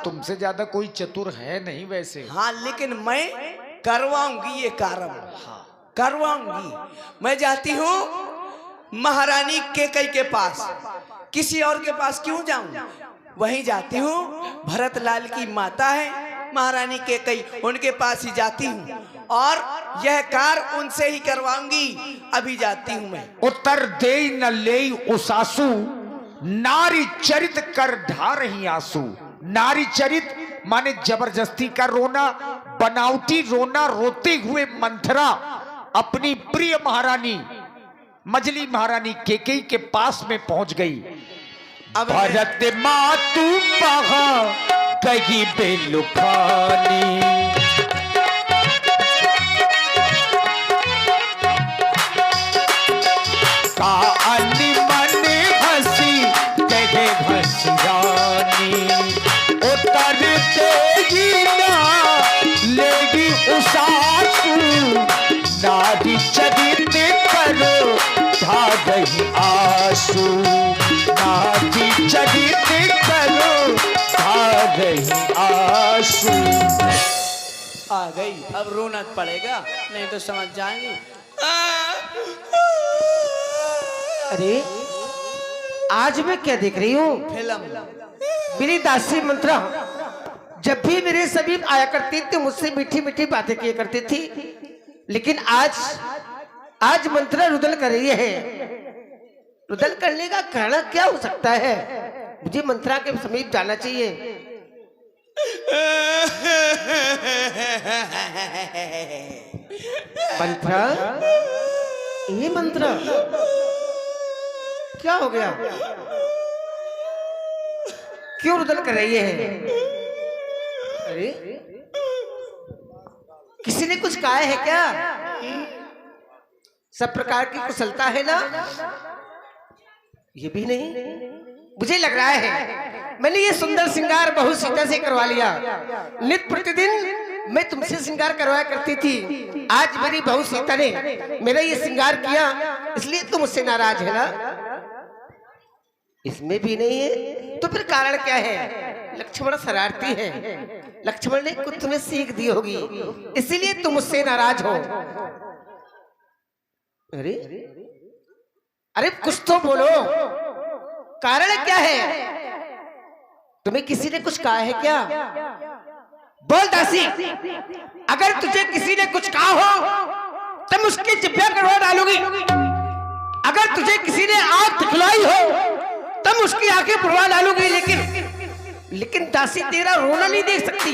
तुमसे ज्यादा कोई चतुर है नहीं वैसे। हाँ, लेकिन मैं करवाऊंगी ये कार्य। हाँ, करवाऊंगी। मैं जाती हूँ महारानी केकई के पास। किसी और के पास क्यों जाऊं? वहीं जाती हूँ, भरतलाल की माता है महारानी केकई, उनके पास ही जाती हूँ और यह कार्य उनसे ही करवाऊंगी। अभी जाती हूँ मैं। उत्तर दे न ले उसासु, नारी चरित कर ढा रही आंसू। नारी चरित माने जबरदस्ती का रोना, बनावटी रोना। रोते हुए मंथरा अपनी प्रिय महारानी मजली महारानी केकई के पास में पहुंच गई। भरत मातु पहा गई बेलुखानी, का अन्नी मन हंसी कहे घसियानी। उतर देगी ना लेगी उसासू, नारी चरित करो ढा गई आंसू। नारी चरित करो ढा गई आंसू। आ गई, अब रोना पड़ेगा, नहीं तो समझ जाएंगी। अरे आज मैं क्या देख रही हूँ? फिल्म। मेरी दासी मंत्रा जब भी मेरे समीप आया करती थी, मुझसे मीठी मीठी बातें किया करती थी, लेकिन आज मंत्रा रुदल कर रही है। रुदल करने का कारण क्या हो सकता है? मुझे मंत्रा के समीप जाना चाहिए। मंत्रा, ये मंत्रा क्या हो गया? क्यों रुदल कर रही है? अरे किसी ने कुछ कहा है क्या? सब प्रकार की कुशलता है ना? ये भी नहीं। मुझे लग रहा है मैंने ये सुंदर श्रृंगार बहु सीता से करवा लिया। नित्य प्रतिदिन मैं तुमसे श्रृंगार करवाया करती थी, आज मेरी बहू सीता ने मेरा ये श्रृंगार किया, इसलिए तुम मुझसे नाराज है ना? इसमें भी नहीं है तो फिर कारण क्या है? लक्ष्मण शरारती है, लक्ष्मण ने कुछ तुम्हें सीख दी होगी, इसीलिए तुम मुझसे नाराज हो। अरे अरे कुछ तो बोलो, कारण क्या है? तुम्हें किसी ने कुछ कहा है क्या? बोल दासी, अगर तुझे किसी ने कुछ कहा हो तुम उसकी जिब्या करवा डालोगी। अगर तुझे किसी ने आंख दिखलाई हो तुम उसकी आंखें पुरवा डालोगी। लेकिन दासी तेरा रोना नहीं देख सकती,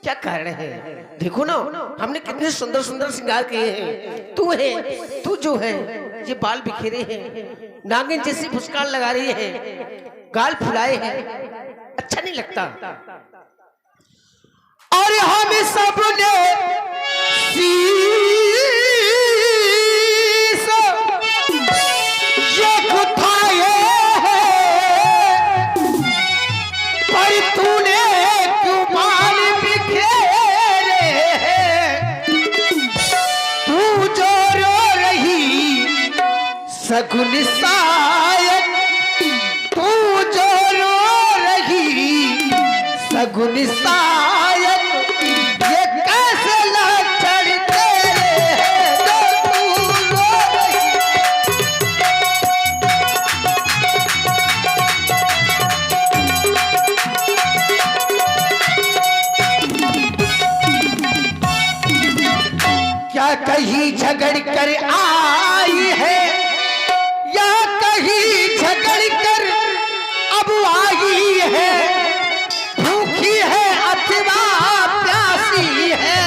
क्या कारण है? देखो ना, हमने कितने सुंदर सुंदर श्रृंगार किए हैं। तू जो है ये बाल बिखेरे हैं, नागिन जैसी मुस्कान लगा रही है, गाल फुलाए हैं, अच्छा नहीं लगता। और हम सबने ये गुथाए हैं, पर तूने क्यों बाल बिखेरे हैं? तू जो रो रही सगुन सायक, तू जो रो रही सगुन सायक, ये कैसे लक्षण तेरे हैं जो तू रो रही? क्या कहीं झगड़ कर आई है या कहीं झगड़ कर अब आई है? भूखी है अथवा प्यासी है,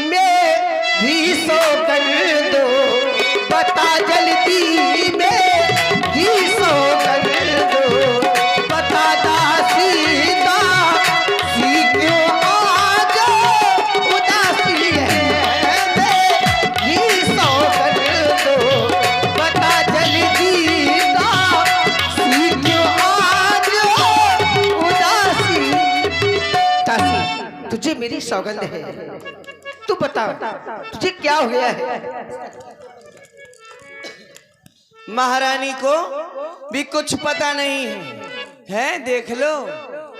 मेरी सौगंध दो बता जल्दी, मेरी सौगंध दो बता दासी, दासी क्यों आज उदासी है? मेरी सौगंध दो बता जल्दी, दासी क्यों आज उदासी? दासी, तुझे मेरी सौगंध है, तू बता तुझे क्या हो गया है? महारानी को भी कुछ पता नहीं है, देख लो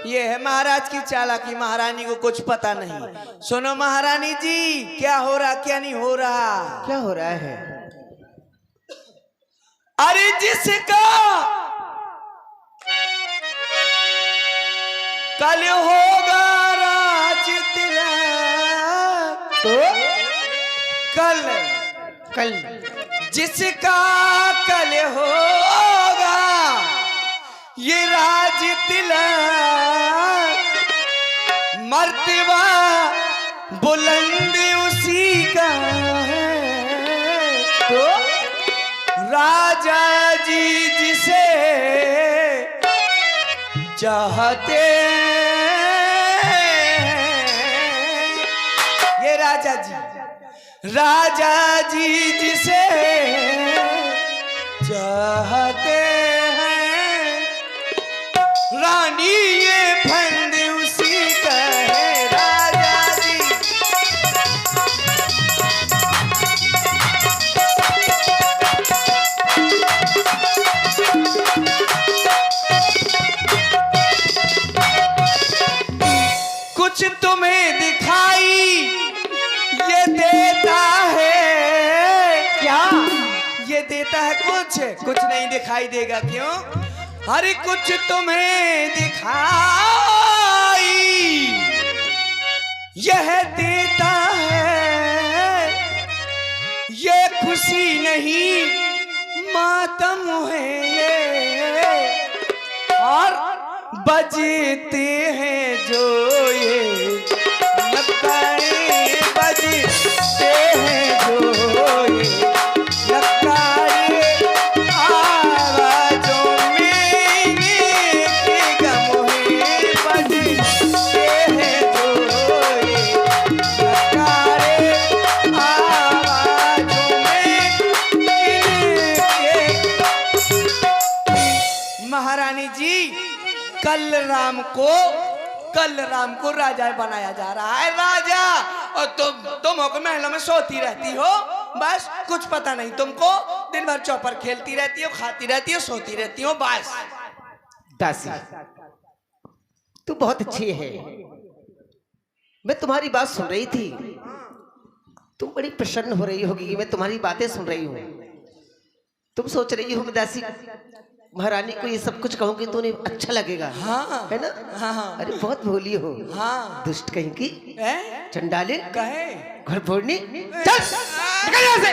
ये है महाराज की चालाकी, महारानी को कुछ पता नहीं। सुनो महारानी जी, क्या हो रहा क्या नहीं हो रहा। क्या हो रहा है? अरे जिसका कल होगा राज तिलक, तो कल कल जिसका कल होगा ये राज तिलक, मर्तबा बुलंद उसी का है। तो राजा जी जिसे चाहते ये राजा जी जिसे चाहते हैं, रानी ये फंद उसी का है। राजा जी कुछ तुम्हें दिखाई ये देता है क्या? ये देता है कुछ नहीं दिखाई देगा क्यों? अरे कुछ तुम्हें दिखाई यह देता है, ये खुशी नहीं मातम है ये, और बजते हैं जो ये नक्कारे, बजते हैं जो ये नक्कारे, आवाजों में के गम है, बजते हैं जो ये नक्कारे, आवाजों में के। महारानी जी, कल राम को राजा बनाया जा रहा है, राजा, और तुम होकर महलों में सोती रहती हो, बस कुछ पता नहीं तुमको। दिन भर चौपर खेलती रहती हो, खाती रहती हो, सोती रहती हो, बस। दासी, तू बहुत अच्छी है। मैं तुम्हारी बात सुन रही थी, तुम बड़ी प्रसन्न हो रही होगी कि मैं तुम्हारी बातें सुन रही हूँ। तुम सोच रही हो मैं दासी महारानी को ये सब कुछ कहूंगी तो उन्हें अच्छा लगेगा। हाँ है ना? हाँ। अरे बहुत भोली हो। हाँ। दुष्ट कहीं की, चंडाले, कहे घर फोड़नी, चल निकल यहाँ से।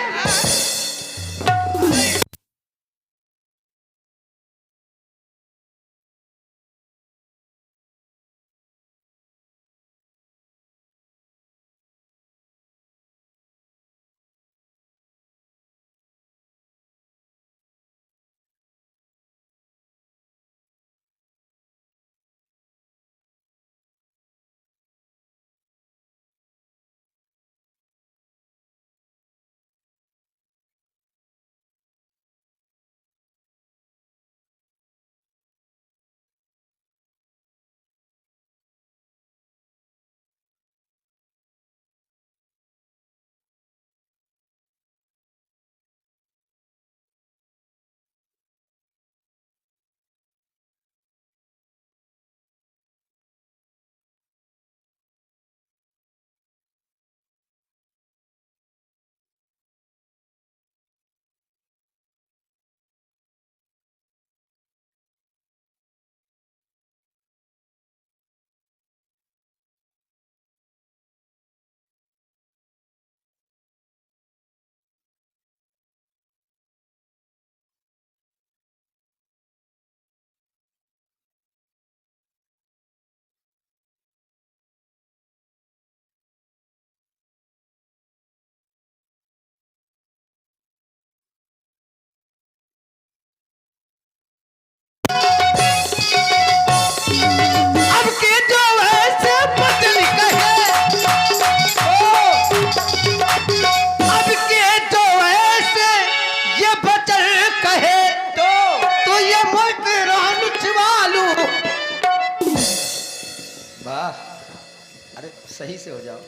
सही से हो जाओ।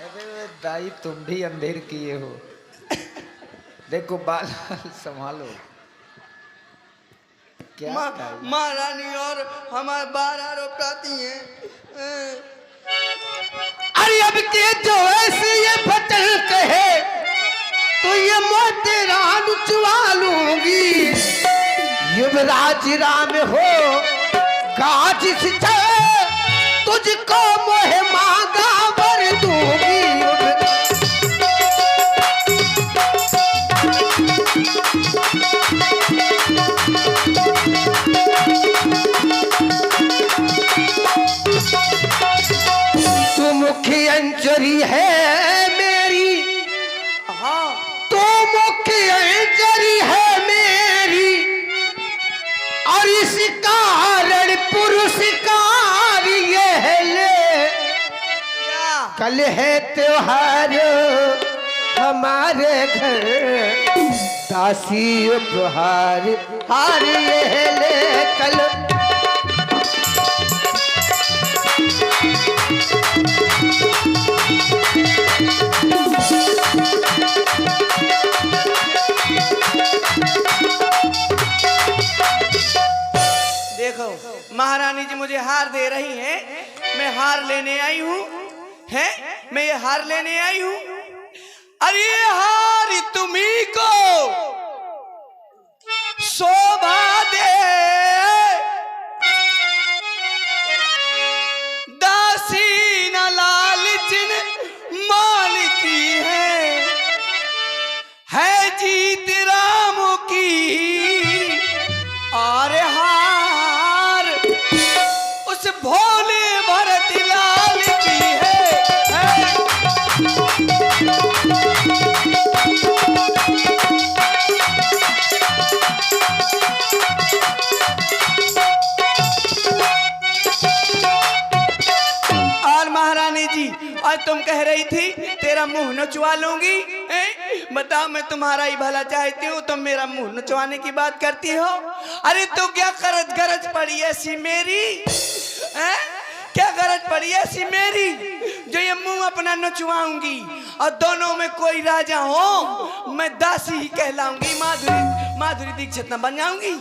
अरे दाई तुम भी अंधेर किए हो। देखो बाल संभालो। महारानी और हमारे 12 रोटाती हैं। अरे अब के जो ऐसे ये बचन कहे तो ये मोतेरा चुवा लूंगी। युवराज राम हो काज से तुझको मोह मांगा वर दूंगी। तू मुख्य अंजरी है मेरी, हाँ तू मुख्य अंजरी है मेरी, और इस कारण पुरस्कार ये है ले। क्या कल है त्योहार हमारे घर, दासी उपहार हार ये है ले। कल देखो महारानी जी मुझे हार दे रही हैं, मैं हार लेने आई हूँ, है मैं ये हार लेने आई हूँ। अरे ये हार तुम्ही को शोभा दे, दासी न लालचिन मान की है जीत राम की। और हार उस भोले भरत लाल की है। और महारानी जी आज तुम कह रही थी तेरा मुंह नचवा लूंगी, बताओ मैं तुम्हारा ही भला चाहती हूँ, तुम मेरा मुंह नचवाने की बात करती हो। अरे तो क्या गरज पड़ी ऐसी मेरी, क्या गरज पड़ी ऐसी मेरी जो ये मुंह अपना नचवाऊंगी, और दोनों में कोई राजा हो मैं दासी ही कहलाऊंगी। माधुरी दीक्षित न बन जाऊंगी,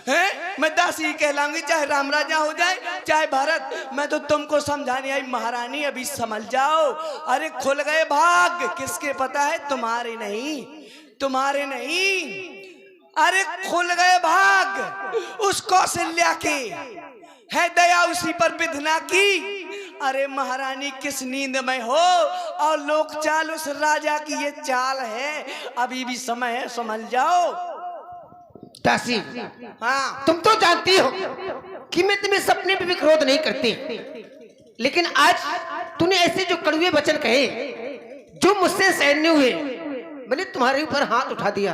हैं मैं दासी ही कहलाऊंगी, चाहे राम राजा हो जाए चाहे भारत। मैं तो तुमको समझाने आई महारानी, अभी समझ जाओ। अरे खुल गए भाग, किसके पता है, तुम्हारे नहीं, तुम्हारे नहीं। अरे खुल गए भाग उस कौशल्या के, है दया उसी पर विधना की। अरे महारानी किस नींद में हो, और लोक चाल उस राजा की ये चाल है, अभी भी समय है, समझ जाओ। दासी हाँ तुम तो जानती हो कि मैं तुम्हें सपने पे भी क्रोध नहीं करती, लेकिन आज तूने ऐसे जो कड़वे वचन कहे जो मुझसे सहन नहीं हुए, मैंने तुम्हारे ऊपर हाथ उठा दिया।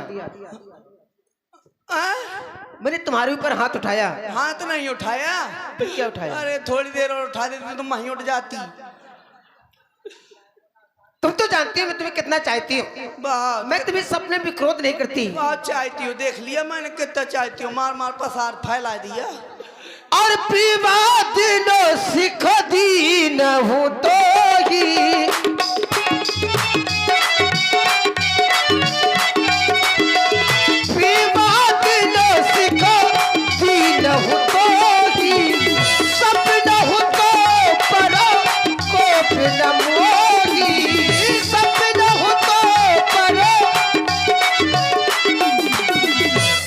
मैंने तुम्हारे ऊपर हाथ उठाया। हाथ नहीं उठाया, फिर क्या उठाया? अरे थोड़ी देर और उठा देती तो वहीं उठ जाती। तुम तो जानती हो मैं तुम्हें कितना चाहती हूँ, मैं तुम्हें सपने भी क्रोध नहीं करती। बहुत चाहती हूँ, देख लिया मैंने कितना चाहती हूँ, मार मार पसार फैला दिया। और विवाद न सिख दीन हूँ तो ही, विवाद न सिख दीन हूँ तो ही, सपना हूँ तो पर कोप न मोही, सपना हूँ तो पर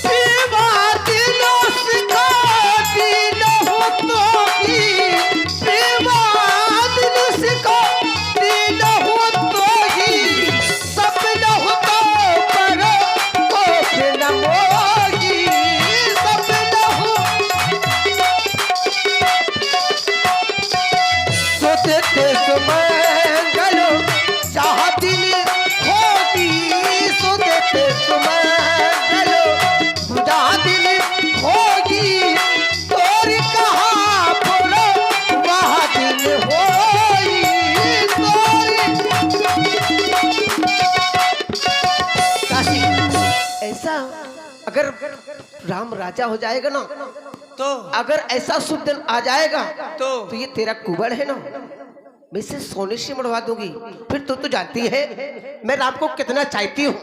विवाद न सिख दीन हूँ तो ही, विवाद न सिख दीन हूँ तो ही, सपना हूँ तो पर कोप न मोही, सपना हूँ सोचते सुमंगलो चाह दिल होगी, सोचते सुमंगलो बुझा दिल होगी, तोर कहाँ बोलो वहाँ दिल होगी, काशी ऐसा अगर राम राजा हो जाएगा ना, तो अगर ऐसा शुभ दिन आ जाएगा तो ये तेरा कुबड़ है ना, मैं इसे सोने से मरवा दूंगी। फिर तो जानती है मैं राम को कितना चाहती हूँ।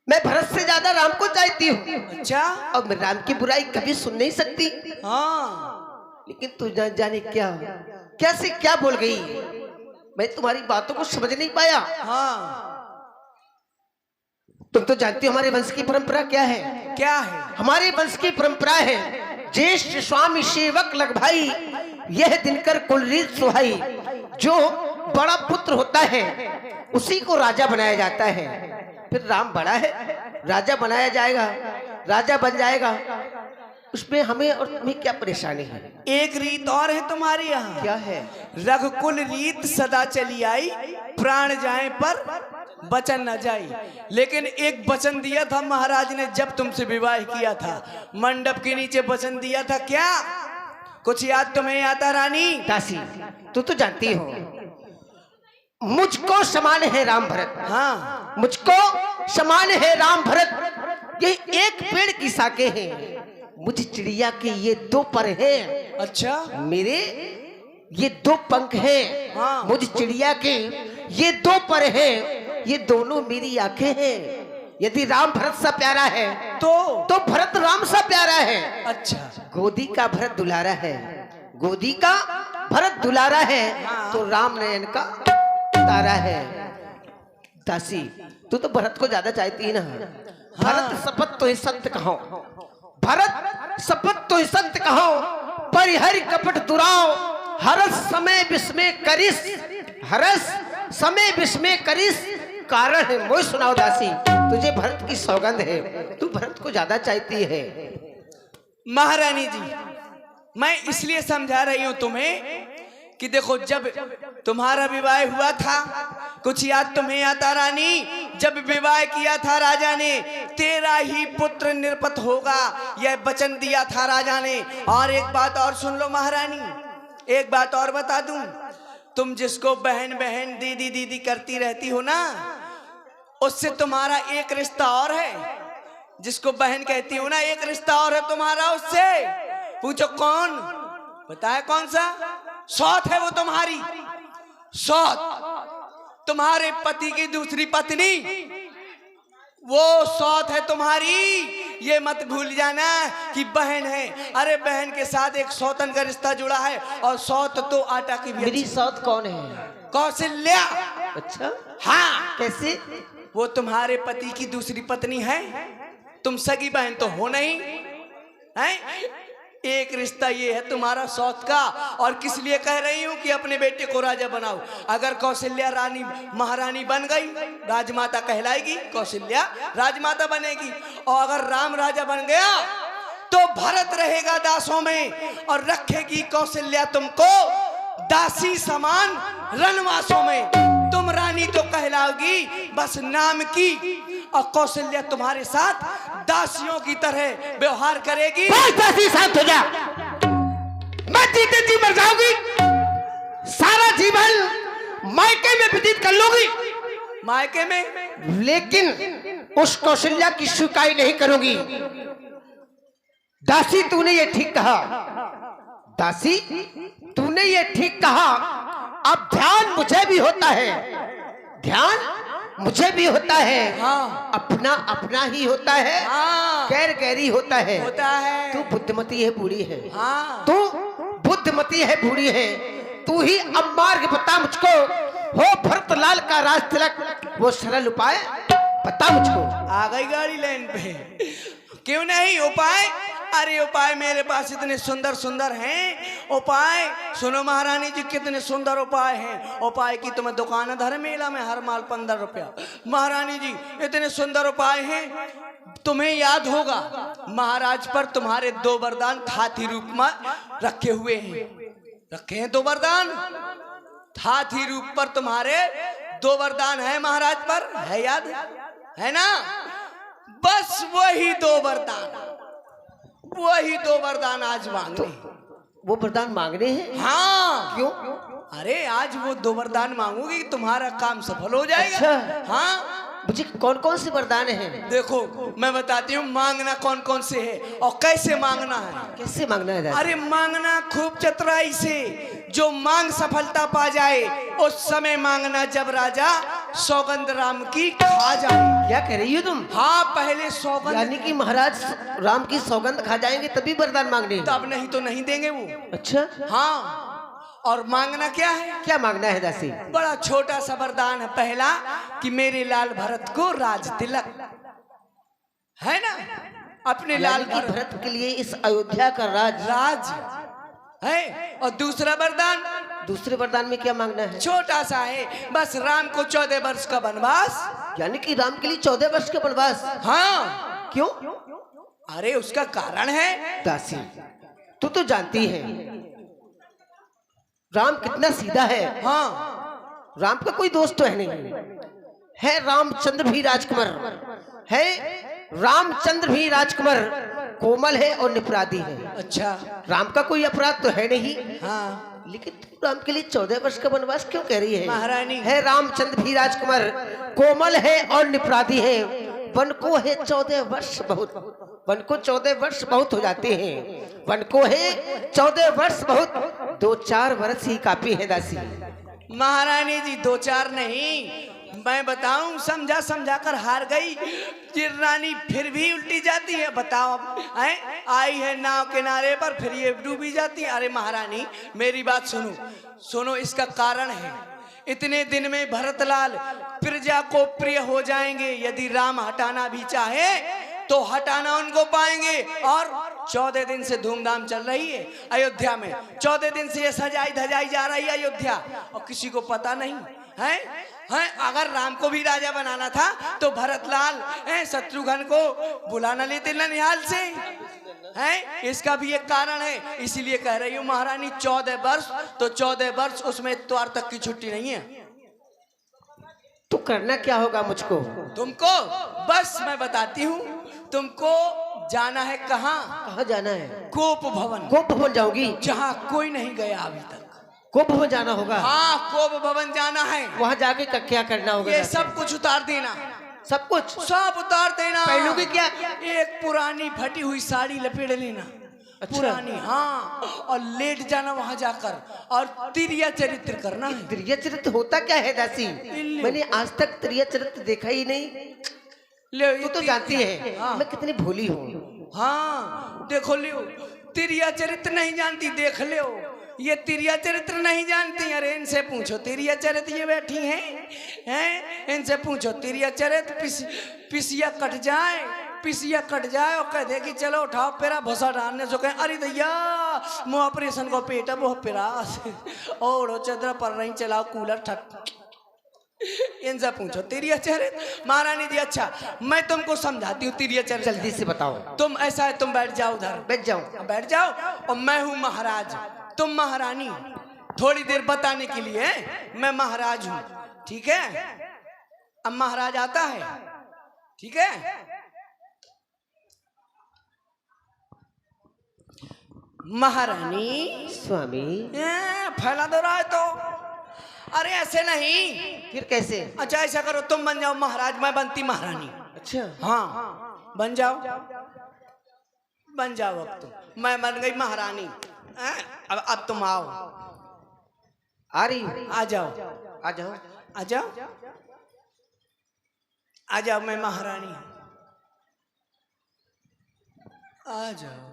मैं भरत से ज्यादा राम को चाहती हूँ अच्छा। और मैं राम की बुराई कभी सुन नहीं सकती। हाँ लेकिन तू जाने क्या कैसे क्या बोल गई, मैं तुम्हारी बातों को समझ नहीं पाया। हाँ। तुम तो जानती हो हमारे वंश की परंपरा क्या है। क्या है? हमारे वंश की परंपरा है ज्येष्ठ स्वामी सेवक लग भाई, यह दिनकर कुलरीत सुहाई। जो बड़ा पुत्र होता है उसी को राजा बनाया जाता है। फिर राम बड़ा है, राजा बनाया जाएगा, राजा बन जाएगा, उसमें हमें और तुम्हें क्या परेशानी है? एक रीत और है तुम्हारे यहाँ। क्या है? रघुकुल रीत सदा चली आई, प्राण जाए पर वचन न जाए। लेकिन एक वचन दिया था महाराज ने जब तुमसे विवाह किया था, मंडप के नीचे वचन दिया था। क्या कुछ याद तुम्हें आता रानी? दासी तू तो जानती हो मुझको समान है राम भरत। हाँ मुझको समान है राम भरत। ये एक पेड़ की शाखें हैं, मुझ चिड़िया के ये दो पर हैं। अच्छा। मेरे ये दो पंख हैं। हाँ। मुझ चिड़िया के ये दो पर हैं, ये दोनों मेरी आंखें हैं। यदि राम भरत सा प्यारा है तो भरत राम सा प्यारा है। अच्छा। गोदी का भरत दुलारा है, गोदी का भरत दुलारा है। हाँ। तो राम नयन का तारा है। दासी तू तो भरत को ज्यादा चाहती है ना। भरत शपथ तो ही सत्य कहो, भरत शपथ तो ही सत्य कहो, परिहरि कपट दुराओ, हरस समय विस्मय करिस, हरस समय विस्मय करिस। कारण है मोह सुनाओ दासी, तुझे भरत की सौगंध है, तू भरत को ज्यादा चाहती है। महारानी जी, मैं इसलिए समझा रही हूं तुम्हें कि देखो, जब तुम्हारा विवाह हुआ था, कुछ याद तुम्हें आता रानी? जब विवाह किया था राजा ने, तेरा ही पुत्र निरपत होगा, यह वचन दिया था राजा ने। और एक बात और सुन लो महारानी, एक बात और बता दूं, तुम जिसको बहन बहन दीदी दीदी करती रहती हो ना, उससे तुम्हारा एक रिश्ता और है। जिसको बहन कहती हो ना, एक रिश्ता और है तुम्हारा उससे। पूछो कौन? बताए कौन सा? सौत है वो तुम्हारी, सौत। तुम्हारे पति की दूसरी पत्नी वो सौत है तुम्हारी। ये मत भूल जाना कि बहन है। अरे बहन के साथ एक सौतन का रिश्ता जुड़ा है, और सौत तो आटा की भी। मेरी सौत कौन है? कौशल्या। अच्छा हाँ। कैसे? वो तुम्हारे पति की दूसरी पत्नी है, तुम सगी बहन तो हो नहीं है। एक रिश्ता ये है तुम्हारा सौत का। और किस लिए कह रही हूं कि अपने बेटे को राजा बनाओ। अगर कौशल्या रानी महारानी बन गई, राजमाता कहलाएगी, कौशल्या राजमाता बनेगी। और अगर राम राजा बन गया तो भरत रहेगा दासों में, और रखेगी कौशल्या तुमको दासी समान रनवासों में। तुम रानी तो कहलाओगी बस नाम की, और कौशल्या तुम्हारे साथ दासियों की तरह व्यवहार करेगी। दासी शांत हो जा, मैं जीते जी मर जाऊंगी, सारा जीवन मायके में व्यतीत कर लूंगी। मायके में? लेकिन उस कौशल्या की स्वीकारी नहीं करूंगी। दासी तूने ये ठीक कहा, दासी तूने ये ठीक कहा। अब ध्यान मुझे भी होता है, ध्यान मुझे भी होता है। हाँ। अपना अपना ही होता है। हाँ। गैर गैरी होता है। होता है। तू बुद्धिमती है, बूढ़ी है। हाँ। तू बुद्धिमती है, बूढ़ी है। तू ही अब मार्ग बता मुझको, हो भरत लाल का राज तिलक, वो सरल उपाय बता मुझको। आ गई गाड़ी लाइन पे, क्यों नहीं उपाय? अरे उपाय मेरे पास इतने सुंदर सुंदर हैं। उपाय सुनो महारानी जी, कितने सुंदर उपाय हैं। उपाय की तुम्हें दुकान धर मेला में हर माल 15 रुपया। महारानी जी इतने सुंदर उपाय हैं। तुम्हें याद होगा महाराज पर तुम्हारे 2 वरदान हाथी रूप में रखे हुए हैं। रखे हैं 2 वरदान हाथी रूप पर, तुम्हारे 2 वरदान है महाराज पर, है याद है ना? बस वही 2 वरदान, वही 2 वरदान आज मांगने। वो वरदान मांगने हैं? हाँ। क्यों? अरे आज वो 2 वरदान मांगूगी, तुम्हारा काम सफल हो जाएगा। अच्छा। हाँ। मुझे कौन कौन से वरदान हैं? देखो मैं बताती हूँ मांगना कौन कौन से है और कैसे मांगना है। कैसे मांगना है? अरे मांगना खूब चतुराई से, जो मांग सफलता पा जाए उस समय मांगना, जब राजा सौगंध राम की खा जाए। क्या कह रही हो तुम? हाँ, पहले सौगंध, यानी कि महाराज राम की सौगंध खा जाएंगे तभी वरदान मांगने हैं। तब नहीं तो नहीं देंगे वो। अच्छा, हाँ, और मांगना क्या है? क्या मांगना है दासी? बड़ा छोटा सा वरदान है। पहला कि मेरे लाल भरत को राज तिलक, है ना, अपने लाल यानी कि भरत के लिए इस अयोध्या का राज है। और दूसरा वरदान, दूसरे वरदान में क्या मांगना है? छोटा सा है, बस राम को 14 वर्ष का वनवास। यानी कि राम के लिए 14 वर्ष का वनवास। हाँ, क्यों? अरे उसका कारण है। दासी, तू तो जानती है राम कितना सीधा है। हाँ, राम का कोई दोस्त तो है नहीं, है रामचंद्र भी राजकुमार है, रामचंद्र भी राजकुमार कोमल है और निपराधी है। अच्छा, राम का कोई अपराध तो है नहीं। हाँ, लेकिन तू राम के लिए 14 वर्ष का वनवास क्यों कह रही है? महारानी, है रामचंद्र भी राजकुमार कोमल है और निपराधी है, वन को है 14 वर्ष बहुत, वन को 14 वर्ष बहुत हो जाते हैं, वन को है 14 वर्ष बहुत, 2-4 वर्ष ही काफी है दासी। महारानी जी 2-4 नहीं, मैं बताऊं, समझा समझा कर हार गई। ये रानी फिर भी उल्टी जाती है। बताओ, आई है नाव किनारे पर, फिर ये डूबी जाती है। अरे महारानी, मेरी बात सुनो, सुनो, इसका कारण है। इतने दिन में भरतलाल प्रजा को प्रिय हो जाएंगे। यदि राम हटाना भी चाहे तो हटाना उनको पाएंगे। और 14 दिन से धूमधाम चल रही है अयोध्या में, 14 दिन से ये सजाई धजाई जा रही है अयोध्या, और किसी को पता नहीं है। अगर राम को भी राजा बनाना था तो भरतलाल शत्रुघ्न को बुलाना लेते ननिहाल से, है। इसका भी एक कारण है, इसीलिए कह रही हूँ महारानी 14 वर्ष, तो 14 वर्ष, उसमें इतवार तक की छुट्टी नहीं है। तो करना क्या होगा मुझको? तुमको बस मैं बताती हूँ, तुमको जाना है। कहाँ कहाँ जाना है? कोप भवन। कोप भवन जाओगी? जहाँ कोई नहीं गया अभी तक। कोप भवन जाना होगा? हाँ, कोप भवन जाना है। वहाँ जाके क्या करना होगा? ये सब कुछ उतार देना, सब कुछ सब उतार देना। पहनोगी क्या? एक पुरानी फटी हुई साड़ी लपेट लेना। अच्छा। पुरानी, हाँ, और लेट जाना वहां जाकर, और तिरिया चरित्र करना है। त्रिया चरित्र होता क्या है दासी? मैंने आज तक त्रिया चरित्र देखा ही नहीं। तू तो जानती है हाँ। मैं कितनी भोली हूँ। हाँ, देखो लियो, तिरिया चरित्र नहीं जानती, देख लियो, ये तिरिया चरित्र नहीं जानती। अरे इनसे पूछो तिरिया चरित्र, ये बैठी हैं, इनसे पूछो तिरिया चरित्र। पिसिया कट जाए, पिसिया कट जाए और कह दे कि चलो उठाओ पेरा भूसा डालने से, कहें अरे दैया मुँह ऑपरेशन को पेट है वो पेरा और चदरा पर नहीं, चलाओ कूलर ठक। इनसे पूछो तिरिया चरित्र। महारानी जी, अच्छा मैं तुमको समझाती हूँ तिरिया चरित्र। जल्दी से बताओ। तुम ऐसा है, तुम बैठ जाओ उधर, बैठ जाओ। बैठ जाओ, और मैं हूँ महाराज, तुम महारानी। थोड़ी देर बताने के लिए मैं महाराज हूँ, ठीक है? अब महाराज आता है, ठीक है? महारानी स्वामी फैला दो रहा है तो। अरे ऐसे नहीं, फिर कैसे? अच्छा ऐसा करो, तुम बन जाओ महाराज, मैं बनती महारानी। अच्छा, हाँ, बन जाओ, बन जाओ। अब तुम, मैं बन गई महारानी। अब तुम आओ, आ रही। आ जाओ, आ जाओ, आ जाओ, आ जाओ, मैं महारानी, आ जाओ।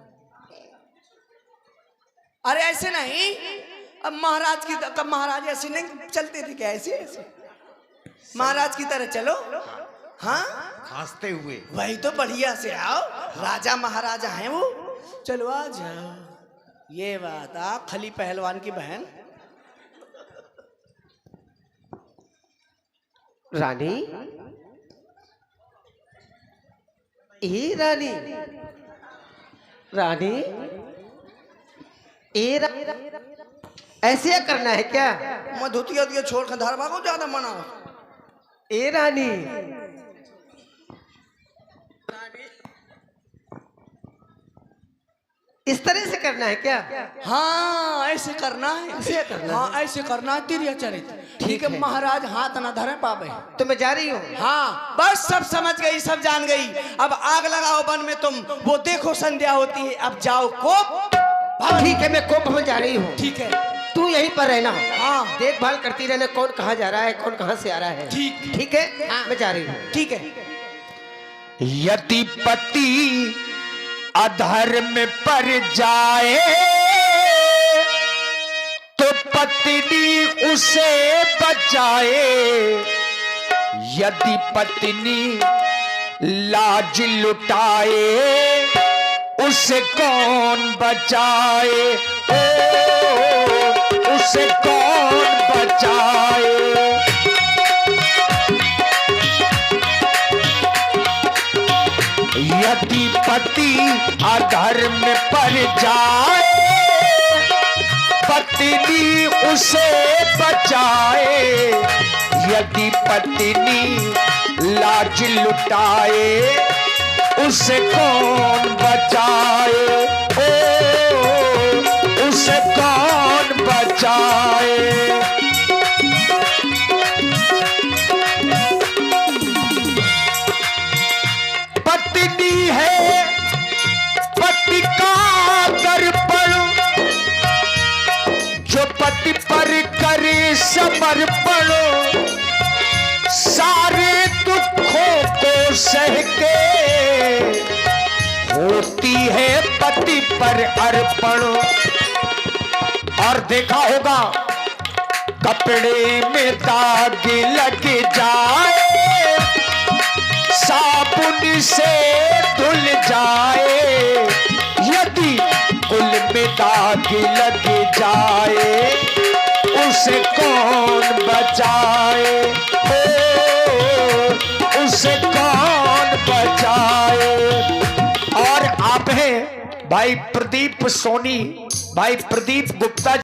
अरे ऐसे नहीं, अब महाराज की, कब महाराज ऐसे नहीं चलते थे क्या? ऐसे ऐसे महाराज की तरह चलो। हाँ, खांसते हुए। वही तो, बढ़िया से आओ, राजा महाराजा हैं वो। चलो आ जाओ। ये बात, आप खली पहलवान की बहन। रानी, ए रानी, रानी, ऐसे करना है क्या? मैं धोतिया दिया छोड़ कर धर्मा को ज्यादा मना। ए रानी, इस तरह से करना है क्या? हाँ, ऐसे करना है, ऐसे करना हाँ, ऐसे करना है तिरिया चरित्र। ठीक है महाराज, हाथ ना धरे पावे। तो मैं जा रही हूँ। हाँ, बस सब समझ गई, सब जान गई। अब आग लगाओ वन में तुम, वो देखो संध्या होती है। अब जाओ कोप। ठीक है, मैं कोप में जा रही हूँ। ठीक है। तू यहीं पर रहना। हाँ। देखभाल करती रहना, कौन कहाँ जा रहा है, कौन कहाँ से आ रहा है। ठीक। ठीक है, मैं जा रही हूँ। ठीक है। यदि पति अधर्म पर जाए तो पत्नी उसे बचाए, यदि पत्नी लाज लुटाए उसे कौन बचाए, ओ उसे कौन बचाए। यदि पति अधर्म पर जाए पत्नी उसे बचाए, यदि पत्नी लाज लुटाए उसे कौन बचाए, ओ उसे कौन बचाए। पत्नी है पति का दर्पण, जो पति पर करे समर्पण, सारे दुखों को सह के होती है पति पर अर्पण। और देखा होगा कपड़े में दाग लग जाए साबुन से धुल जाए, यदि कुल में दाग लग जाए उसे कौन बचाए, ओ उसे कौन बचाए। और आप हैं भाई प्रदीप सोनी, भाई प्रदीप गुप्ता।